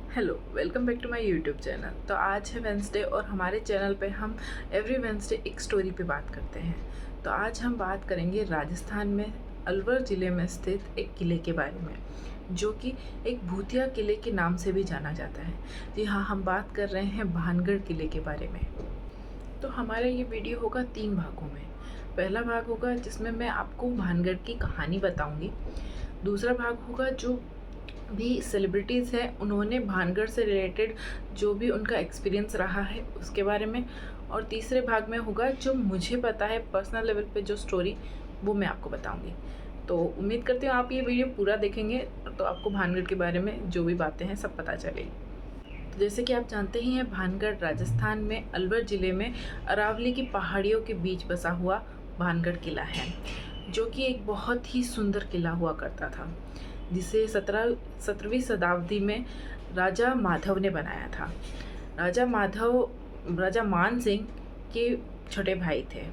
Hello, welcome back to my YouTube channel. तो आज है वेंसडे और हमारे चैनल पे हम एवरी वेंसडे एक स्टोरी पे बात करते हैं। तो आज हम बात करेंगे राजस्थान में अलवर ज़िले में स्थित एक किले के बारे में, जो कि एक भूतिया किले के नाम से भी जाना जाता है। जी हाँ, हम बात कर रहे हैं भानगढ़ किले के बारे में। तो हमारा ये वीडियो होगा 3 भागों में। पहला भाग होगा जिसमें मैं आपको भानगढ़ की कहानी बताऊँगी। दूसरा भाग होगा जो भी सेलिब्रिटीज़ हैं उन्होंने भानगढ़ से रिलेटेड जो भी उनका एक्सपीरियंस रहा है उसके बारे में, और तीसरे भाग में होगा जो मुझे पता है पर्सनल लेवल पे जो स्टोरी वो मैं आपको बताऊंगी। तो उम्मीद करती हूँ आप ये वीडियो पूरा देखेंगे तो आपको भानगढ़ के बारे में जो भी बातें हैं सब पता चलेगी। तो जैसे कि आप जानते ही हैं, भानगढ़ राजस्थान में अलवर ज़िले में अरावली की पहाड़ियों के बीच बसा हुआ भानगढ़ किला है, जो कि एक बहुत ही सुंदर किला हुआ करता था, जिसे 17वीं शताब्दी में राजा माधव ने बनाया था। राजा मान सिंह के छोटे भाई थे।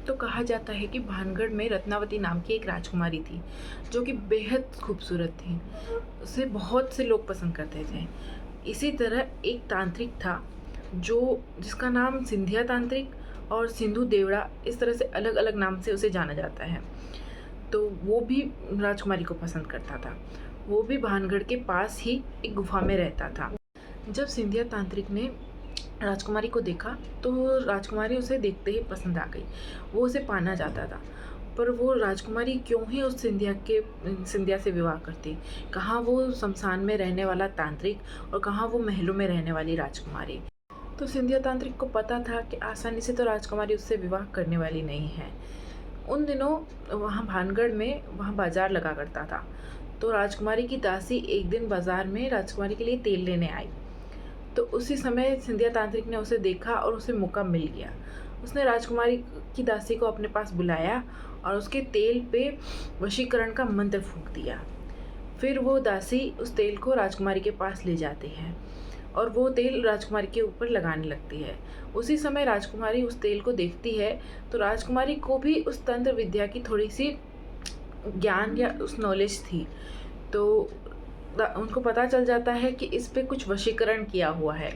तो कहा जाता है कि भानगढ़ में रत्नावती नाम की एक राजकुमारी थी, जो कि बेहद खूबसूरत थी। उसे बहुत से लोग पसंद करते थे। इसी तरह एक तांत्रिक था जिसका नाम सिंधिया तांत्रिक और सिंधु देवड़ा, इस तरह से अलग अलग नाम से उसे जाना जाता है। तो वो भी राजकुमारी को पसंद करता था। वो भी भानगढ़ के पास ही एक गुफा में रहता था। जब सिंधिया तांत्रिक ने राजकुमारी को देखा तो राजकुमारी उसे देखते ही पसंद आ गई। वो उसे पाना चाहता था, पर वो राजकुमारी क्यों ही उस सिंधिया से विवाह करती। कहाँ वो शमशान में रहने वाला तांत्रिक और कहाँ वो महलों में रहने वाली राजकुमारी। तो सिंधिया तांत्रिक को पता था कि आसानी से तो राजकुमारी उससे विवाह करने वाली नहीं है। उन दिनों वहाँ भानगढ़ में वहाँ बाज़ार लगा करता था। तो राजकुमारी की दासी एक दिन बाज़ार में राजकुमारी के लिए तेल लेने आई। तो उसी समय सिंधिया तांत्रिक ने उसे देखा और उसे मौका मिल गया। उसने राजकुमारी की दासी को अपने पास बुलाया और उसके तेल पे वशीकरण का मंत्र फूंक दिया। फिर वो दासी उस तेल को राजकुमारी के पास ले जाती है और वो तेल राजकुमारी के ऊपर लगाने लगती है। उसी समय राजकुमारी उस तेल को देखती है तो राजकुमारी को भी उस तंत्र विद्या की थोड़ी सी ज्ञान या उस नॉलेज थी। तो उनको पता चल जाता है कि इस पे कुछ वशीकरण किया हुआ है।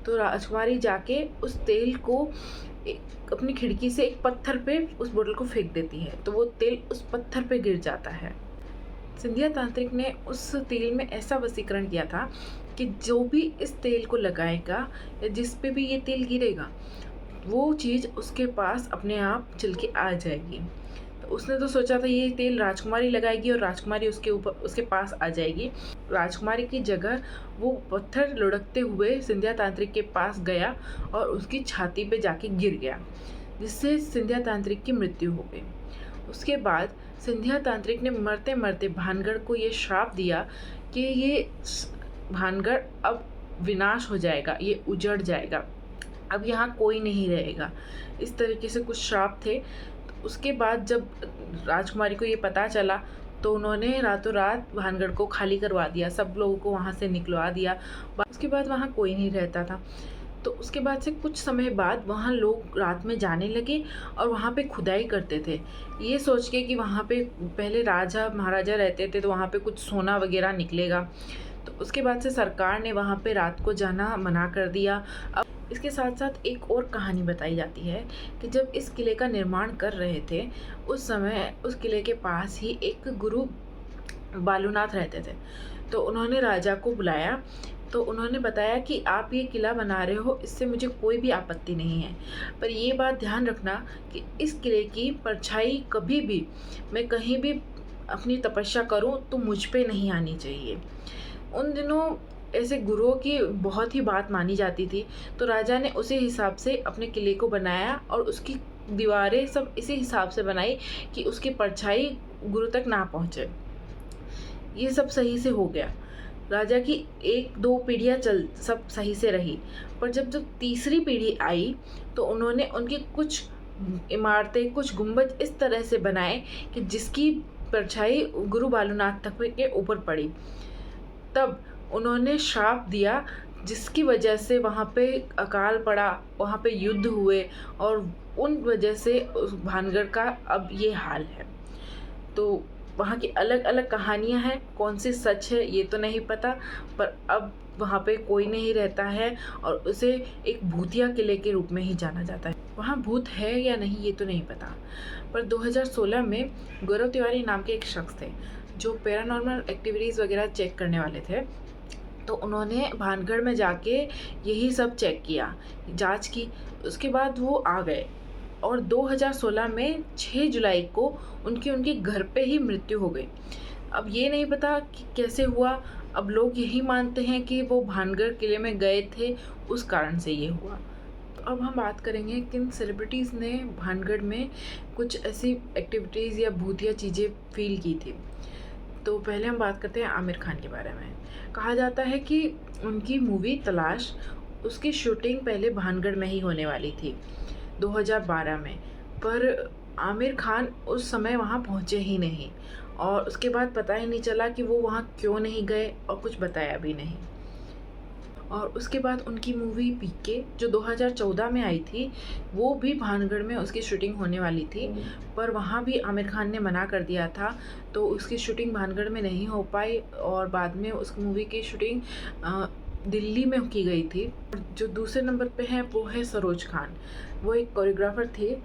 तो राजकुमारी जाके उस तेल को अपनी खिड़की से एक पत्थर पे उस बोतल को फेंक देती है, तो वो तेल उस पत्थर पे गिर जाता है। सिंधिया तांत्रिक ने उस तेल में ऐसा वशीकरण किया था कि जो भी इस तेल को लगाएगा या जिस पे भी ये तेल गिरेगा, वो चीज़ उसके पास अपने आप चल के आ जाएगी। तो उसने तो सोचा था ये तेल राजकुमारी लगाएगी और राजकुमारी उसके पास आ जाएगी। राजकुमारी की जगह वो पत्थर लुढ़कते हुए सिंधिया तांत्रिक के पास गया और उसकी छाती पे जाके गिर गया, जिससे सिंधिया तांत्रिक की मृत्यु हो गई। उसके बाद सिंधिया तांत्रिक ने मरते मरते भानगढ़ को ये श्राप दिया कि ये भानगढ़ अब विनाश हो जाएगा, ये उजड़ जाएगा, अब यहाँ कोई नहीं रहेगा। इस तरीके से कुछ श्राप थे। तो उसके बाद जब राजकुमारी को ये पता चला तो उन्होंने रातों रात भानगढ़ को खाली करवा दिया, सब लोगों को वहाँ से निकलवा दिया। उसके बाद वहाँ कोई नहीं रहता था। तो उसके बाद से कुछ समय बाद वहाँ लोग रात में जाने लगे और वहाँ पे खुदाई करते थे, ये सोच के कि वहाँ पे पहले राजा महाराजा रहते थे तो वहाँ पे कुछ सोना वगैरह निकलेगा। तो उसके बाद से सरकार ने वहाँ पे रात को जाना मना कर दिया। अब इसके साथ साथ एक और कहानी बताई जाती है कि जब इस किले का निर्माण कर रहे थे उस समय उस किले के पास ही एक गुरु बालूनाथ रहते थे। तो उन्होंने राजा को बुलाया। तो उन्होंने बताया कि आप ये किला बना रहे हो, इससे मुझे कोई भी आपत्ति नहीं है, पर ये बात ध्यान रखना कि इस किले की परछाई कभी भी मैं कहीं भी अपनी तपस्या करूं तो मुझ पे नहीं आनी चाहिए। उन दिनों ऐसे गुरुओं की बहुत ही बात मानी जाती थी। तो राजा ने उसी हिसाब से अपने किले को बनाया और उसकी दीवारें सब इसी हिसाब से बनाई कि उसकी परछाई गुरु तक ना पहुँचे। ये सब सही से हो गया। राजा की 1-2 पीढ़ियाँ सब सही से रही, पर जब तीसरी पीढ़ी आई तो उन्होंने उनकी कुछ इमारतें, कुछ गुंबद इस तरह से बनाए कि जिसकी परछाई गुरु बालूनाथ तक के ऊपर पड़ी। तब उन्होंने श्राप दिया, जिसकी वजह से वहाँ पे अकाल पड़ा, वहाँ पे युद्ध हुए और उन वजह से उस भानगढ़ का अब ये हाल है। तो वहाँ की अलग अलग कहानियाँ हैं, कौन सी सच है ये तो नहीं पता, पर अब वहाँ पे कोई नहीं रहता है और उसे एक भूतिया किले के रूप में ही जाना जाता है। वहाँ भूत है या नहीं ये तो नहीं पता, पर 2016 में गौरव तिवारी नाम के एक शख्स थे जो पैरानॉर्मल एक्टिविटीज़ वगैरह चेक करने वाले थे। तो उन्होंने भानगढ़ में जाके यही सब चेक किया, जांच की। उसके बाद वो आ गए और 2016 में 6 जुलाई को उनके घर पे ही मृत्यु हो गई। अब ये नहीं पता कि कैसे हुआ, अब लोग यही मानते हैं कि वो भानगढ़ किले में गए थे, उस कारण से ये हुआ। अब हम बात करेंगे किन सेलिब्रिटीज़ ने भानगढ़ में कुछ ऐसी एक्टिविटीज़ या भूतिया चीज़ें फील की थी। तो पहले हम बात करते हैं आमिर खान के बारे में। कहा जाता है कि उनकी मूवी तलाश, उसकी शूटिंग पहले भानगढ़ में ही होने वाली थी 2012 में, पर आमिर खान उस समय वहाँ पहुँचे ही नहीं और उसके बाद पता ही नहीं चला कि वो वहाँ क्यों नहीं गए और कुछ बताया भी नहीं। और उसके बाद उनकी मूवी पीके जो 2014 में आई थी, वो भी भानगढ़ में उसकी शूटिंग होने वाली थी, पर वहाँ भी आमिर खान ने मना कर दिया था, तो उसकी शूटिंग भानगढ़ में नहीं हो पाई और बाद में उस मूवी की शूटिंग दिल्ली में की गई थी। जो दूसरे नंबर पे है वो है सरोज खान। वो एक कोरियोग्राफर थे।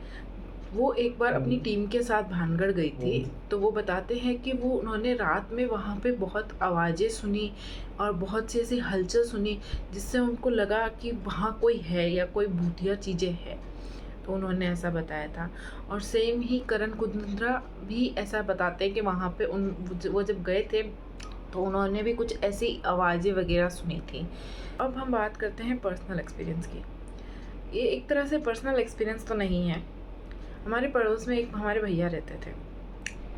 वो एक बार अपनी टीम के साथ भानगढ़ गई थी, तो वो बताते हैं कि वो उन्होंने रात में वहाँ पे बहुत आवाज़ें सुनी और बहुत सी ऐसी हलचल सुनी जिससे उनको लगा कि वहाँ कोई है या कोई भूतिया चीज़ें हैं। तो उन्होंने ऐसा बताया था। और सेम ही करण कुंद्रा भी ऐसा बताते हैं कि वहाँ पे वो जब गए थे तो उन्होंने भी कुछ ऐसी आवाज़ें वगैरह सुनी थी। अब हम बात करते हैं पर्सनल एक्सपीरियंस की। ये एक तरह से पर्सनल एक्सपीरियंस तो नहीं है। हमारे पड़ोस में एक हमारे भैया रहते थे।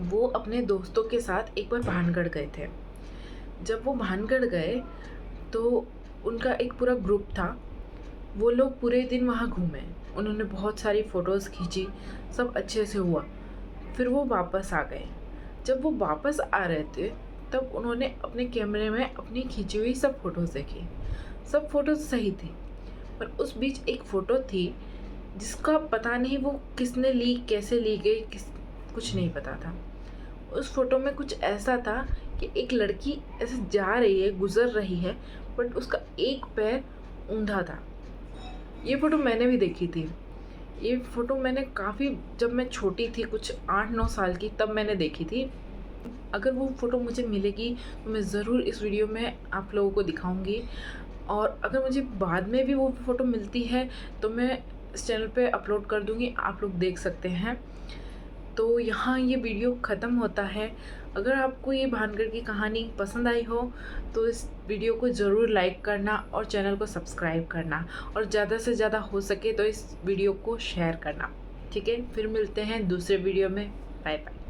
वो अपने दोस्तों के साथ एक बार भानगढ़ गए थे। जब वो भानगढ़ गए तो उनका एक पूरा ग्रुप था। वो लोग पूरे दिन वहाँ घूमे, उन्होंने बहुत सारी फ़ोटोज़ खींची, सब अच्छे से हुआ। फिर वो वापस आ गए। जब वो वापस आ रहे थे तब उन्होंने अपने कैमरे में अपनी खींची हुई सब फ़ोटोज़ देखी। सब फ़ोटोज़ सही थी, पर उस बीच एक फ़ोटो थी जिसका पता नहीं वो किसने ली, कैसे ली गई, कुछ नहीं पता था। उस फ़ोटो में कुछ ऐसा था कि एक लड़की ऐसे जा रही है, गुज़र रही है, बट उसका एक पैर ऊँधा था। ये फ़ोटो मैंने भी देखी थी। ये फ़ोटो मैंने काफ़ी, जब मैं छोटी थी, कुछ 8-9 साल की, तब मैंने देखी थी। अगर वो फ़ोटो मुझे मिलेगी तो मैं ज़रूर इस वीडियो में आप लोगों को दिखाऊंगी। और अगर मुझे बाद में भी वो फ़ोटो मिलती है तो मैं इस चैनल पे अपलोड कर दूंगी, आप लोग देख सकते हैं। तो यहाँ ये वीडियो ख़त्म होता है। अगर आपको ये भानगढ़ की कहानी पसंद आई हो तो इस वीडियो को ज़रूर लाइक करना और चैनल को सब्सक्राइब करना, और ज़्यादा से ज़्यादा हो सके तो इस वीडियो को शेयर करना। ठीक है, फिर मिलते हैं दूसरे वीडियो में। Bye bye.